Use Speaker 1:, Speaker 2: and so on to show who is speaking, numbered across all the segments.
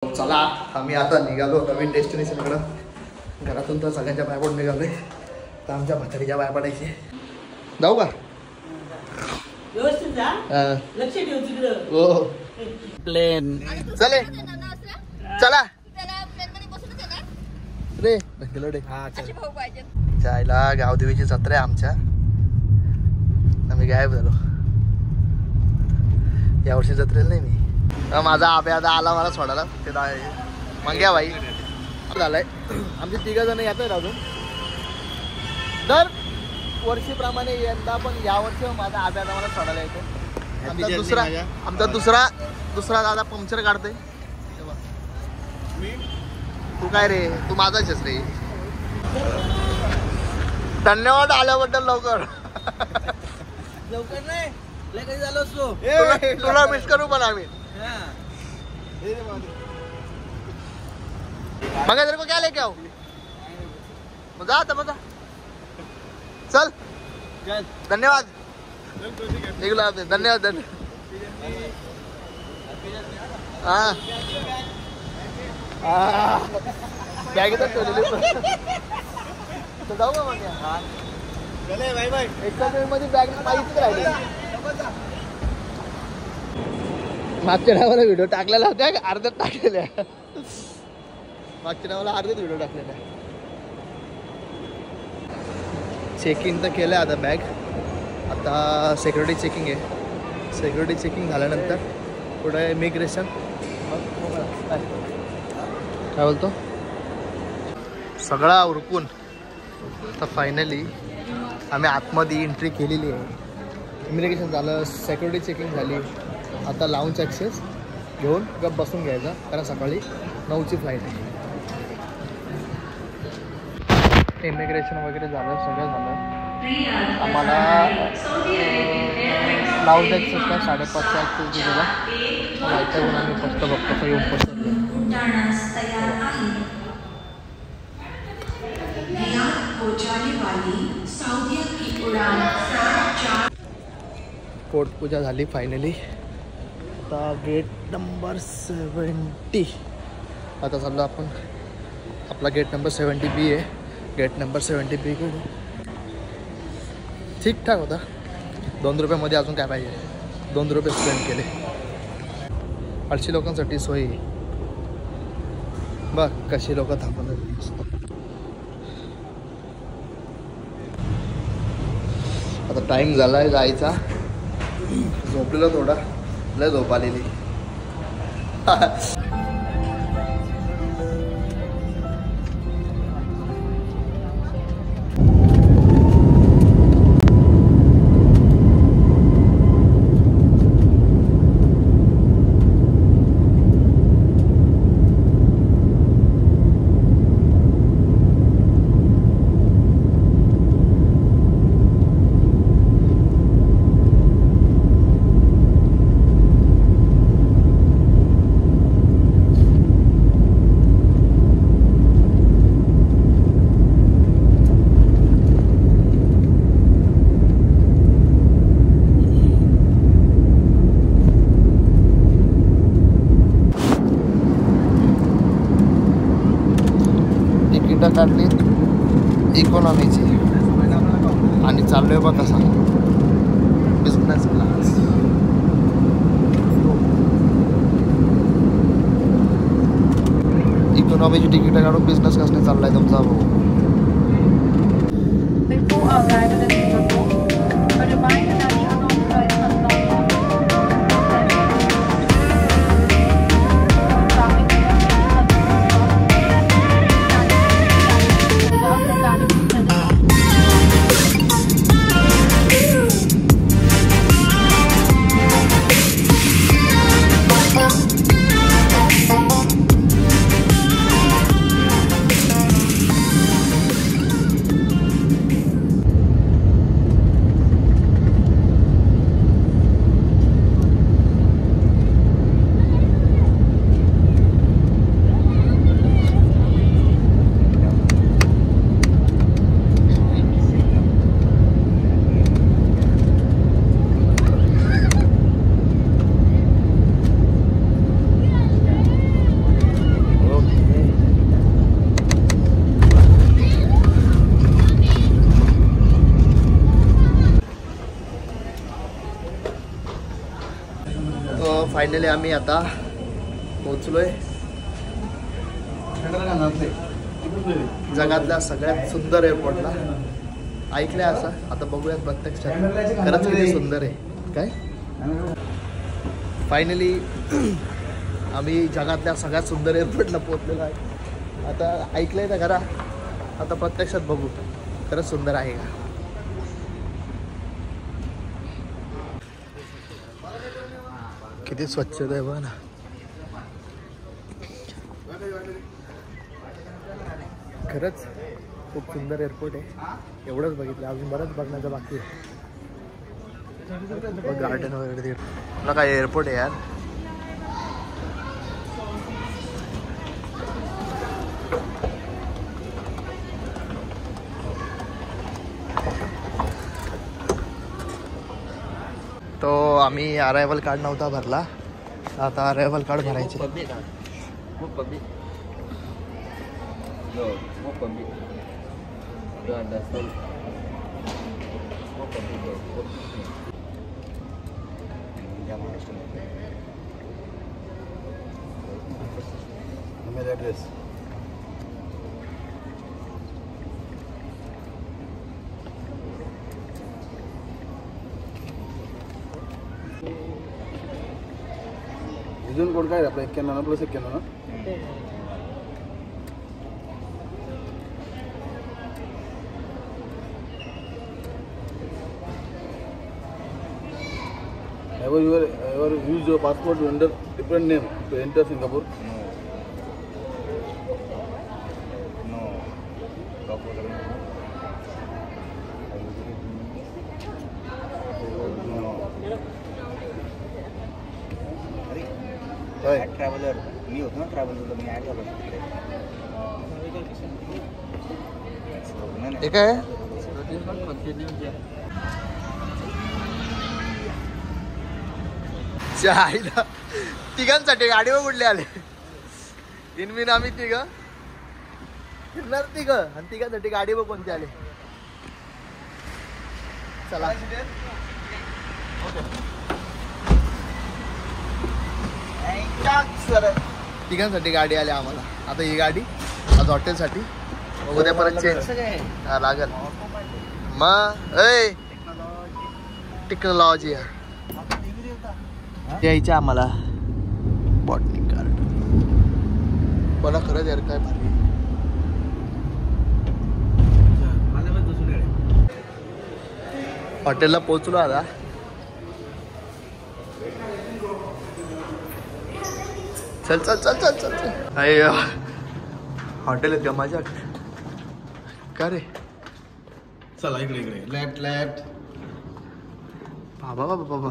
Speaker 1: चला आम्ही आता निघालो नवीन डेस्टिनेशनकडं. घरातून तर सगळ्यांच्या बाहेर पडून निघालोय. तर आमच्या म्हातारीच्या बाहेर पडायचे. जाऊ का? हो प्लेन चले चला रे रे. जायला गावदेवीची जत्रा आहे आमच्या. आम्ही गायब झालो यावर्षी जत्रेला नाही मी. माझा आब्या आला मला सोडायला. ते मंग्या बाई झालाय. आमचे 3 जण येत आहेत अजून दर वर्षीप्रमाणे. यंदा पण यावर्षी माझा आब्या मला सोडायला येतो. आमचा दुसरा दादा पंक्चर काढतोय. तू काय रे, तू माझाच रे. धन्यवाद आल्याबद्दल. लवकर
Speaker 2: नाही लय कधी झालो असतो.
Speaker 1: तुला मिस करू पण आम्ही. मगर तेरे को क्या लेके आओ. मजा आता मजा. चल धन्यवाद. धन्यवाद. हा बॅगेतच ठेवलेली. जाऊ का मग? एका मध्ये बॅग पाहिजेच राहिली. मागच्या टायमाला व्हिडिओ टाकलेला होत्या अर्ध्यात टाकलेल्या. मागच्या टायमाला अर्ध्यात व्हिडिओ टाकलेला. चेकिंग तर केलं आता बॅग. आता सिक्युरिटी चेकिंग आहे. सिक्युरिटी चेकिंग झाल्यानंतर पुढे इमिग्रेशन. काय बोलतो सगळा उरकून तर फायनली आम्ही आतमध्ये एंट्री केलेली आहे. इमिग्रेशन झालं, सिक्युरिटी चेकिंग झाली. आता लाऊंज ॲक्सेस घेऊन गप बसून घ्यायचा कारण सकाळी 9ची फ्लाईट आहे. इमिग्रेशन वगैरे झालं, सगळं झालं. आम्हाला लाऊंज ॲक्सेसला 5:30चा ॲक्सेस दिलेला. माहिती घेऊन आम्ही फक्त बघतो येऊन पसरलो. पोट पूजा झाली फायनली. आता गेट नंबर 70. आता चाललो आपण. आपला गेट नंबर 70B आहे. गेट नंबर 70B ठीकठाक होता. 2 रुपयामध्ये अजून काय पाहिजे. 2 रुपये स्पेंड केले. 800 लोकांसाठी सोयी. बघ कशी लोक थांबवतात. आता टाईम झाला आहे जायचा. झोपलेलो थोडा. लय झोप आलेली. काढली इकॉनॉमीची आणि चाललोय बघ कसा बिझनेस क्लास. इकॉनॉमीची तिकीट काढून बिझनेस क्लासने चाललाय तुमचा भाऊ. फायनली आम्ही आता पोहोचलोय जगातल्या सगळ्यात सुंदर एअरपोर्टला. ऐकलंय असं, आता बघूयात प्रत्यक्षात खरंच किती सुंदर आहे. काय फायनली आम्ही जगातल्या सगळ्यात सुंदर एअरपोर्टला पोहोचलेलो आहे. आता ऐकलंय ना खरा, आता प्रत्यक्षात बघू खरंच सुंदर आहे का. किती स्वच्छता आहे बघ ना. खरंच खूप सुंदर एअरपोर्ट आहे. एवढंच बघितलं, अजून बरंच बघण्याचं बाकी आहे. गार्डन वगैरे तुला काय एअरपोर्ट आहे यार. तो आम्ही अरायवल कार्ड नव्हता भरला, आता अरायवल कार्ड भरायचे.
Speaker 2: ऍड्रेस इथून कोण काय आपलं 91 + 91 ना. Ever use your passport under different name to enter Singapore? No. Traveller मी होतो ना, ट्रॅव्हलरला मी ॲड झालो तिकडे.
Speaker 1: हे काय आईला तिघांसाठी गाडीवर कुठले आले. इनविन आम्ही तिघ फिरणार तिघ, आणि तिघांसाठी गाडीवर कोणते आले. चला तिघांसाठी गाडी आली आम्हाला. आता ही गाडी आज हॉटेलसाठी, उद्या परत चेंज लागल. मग टेक्नॉलॉजी यायचं आम्हाला. बॉटनिक गार्डन मला खरंच यार काय भारी. हॉटेलला पोहोचलो आता. चल चल चल चल चल चल. हॉटेल आहेत का माझ्या का रे.
Speaker 2: चला इकडे इकडे लेफ्ट लेफ्ट.
Speaker 1: बाबा बाबा बाबा,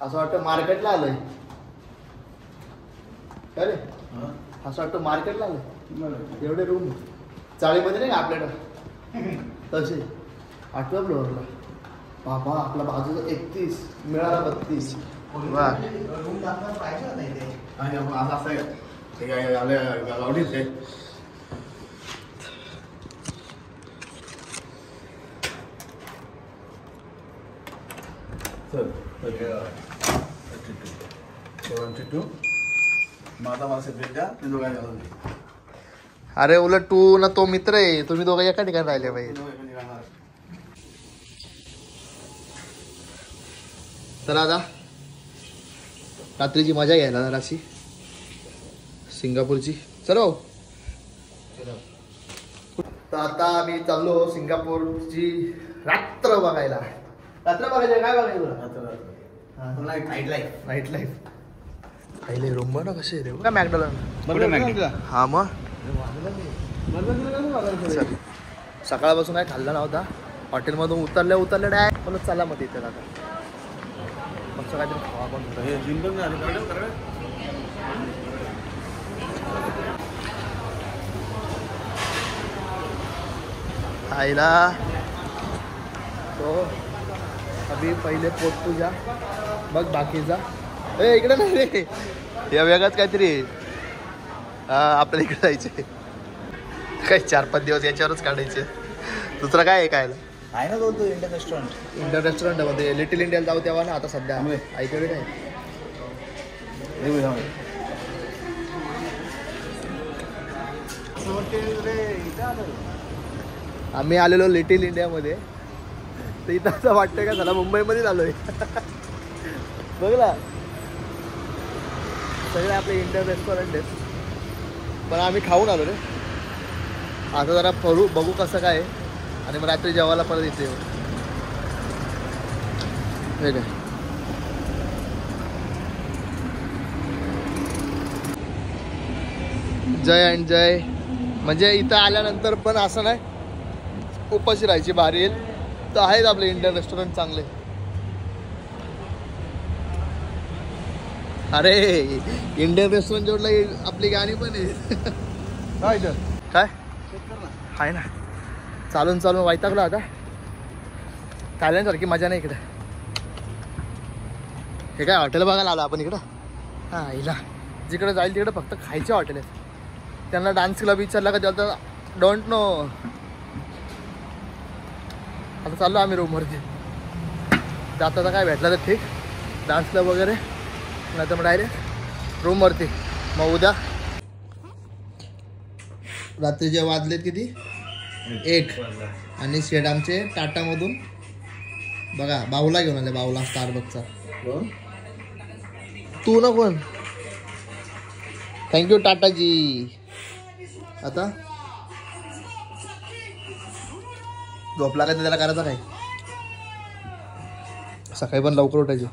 Speaker 1: असं वाटतं मार्केटला आलोय का रे. असं वाटतं मार्केटला आलोय. एवढे रूम चाळीमध्ये नाही का आपल्याकडं तसे. 8व्या फ्लोअरला बाबा, आपला बाजूचा 31 मिळाला 32. वा अरे उलट तू ना तो मित्र आहे, तुम्ही दोघं एका ठिकाणी राहिले पाहिजे. तर आता रात्रीची मजा घ्यायला जराशी सिंगापूरची. चलो तर आता आम्ही चाललो सिंगापूरची रात्र बघायला. रात्र बघायचं काय बघायचं. नाईट लाईफ पहिले रूम बघ ना कसे रे. का मॅकडॉनल्ड. हा मग सकाळपासून काय खाल्ला नव्हता. हॉटेलमधून उतरल्या डायरेक्ट परत चला मग तिथे आता मस्त काहीतरी खावा पण होतं. आईला तो अभि पहिले पोटपूजा बघ, बाकीचा इकडे नाही रे. या वेगळाच काहीतरी आपल्याला इकडे जायचे. काही 4-5 दिवस याच्यावरच काढायचे. दुसरं काय आहे काय
Speaker 3: आहे ना तो इंडियन रेस्टॉरंट.
Speaker 1: इंडियन रेस्टॉरंटमध्ये लिटिल इंडियाला जाऊ तेव्हा ना आता सध्या ऐकले काय आम्ही आलेलो लिटिल इंडियामध्ये तर इथं असं वाटतंय का झाला मुंबईमध्येच आलोय. बघला सगळे आपले इंडियन रेस्टॉरंट आहेत पण आम्ही खाऊन आलो रे. आता जरा बघू कसं काय आणि मग रात्री जेवायला परत इथे येऊ. हे काय जय अँड जय. म्हणजे इथं आल्यानंतर पण असं नाही उपाशी राहायची बारी येईल तर आहेत आपले इंडियन रेस्टॉरंट चांगले. अरे इंडियन रेस्टॉरंट जोडला आपली गाणी पण आहे. काय आहे ना चालून चालून वैतागलो आता. थायलंडसारखी मजा नाही इकडे. हे काय हॉटेल बघायला आलो आपण इकडं. हां हिला जिकडे जाईल तिकडे फक्त खायचे हॉटेल आहेत. त्यांना डान्स क्लब विचारला का त्याला डोंट नो. आता चाललो आम्ही रूमवरती. जाता तर काय भेटला तर ठीक डान्स क्लब वगैरे नाही तर मग डायरेक्ट रूमवरती. मग उद्या रात्रीचे वाजलेत किती 1 आणि शेड आमचे टाटामधून बघा बाऊला घेऊन आले. बाऊला स्टारबक्सचा. तू ना कोण थँक्यू टाटाजी. आता झोपला काय त्याला करायचं काय. सकाळी पण लवकर उठायचे.